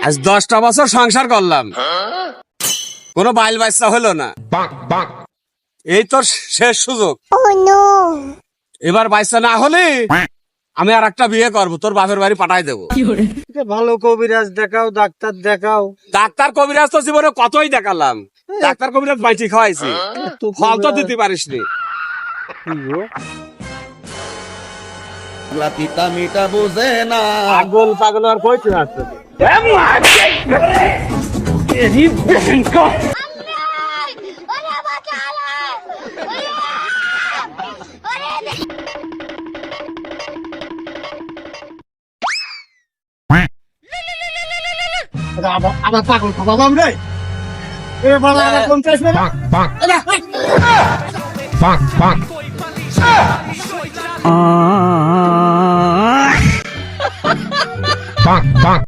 আজ 10টা বছর সংসার করলাম, কোনো বাইল বাচ্চা হলো না। এই তোর শেষ সুযোগ। এবার বাচ্চা না হলে আমি আর একটা বিয়ে করবো, তোর বাপের বাড়ি পাঠাই দেবো। ভালো কবিরাজ দেখাও, ডাক্তার দেখাও। ডাক্তার কবিরাজ তো জীবনে কতই দেখালাম, ডাক্তার কবিরাজ বাইটি খাওয়াইছি, ফল তো দিতে পারিস নি। পিতা মিটা বুঝে না, পাগল পাগল আর কইতে আছে। আবার পাগল বাবা রে, এবার আমার কোন চাইছ না। Bonk, bonk.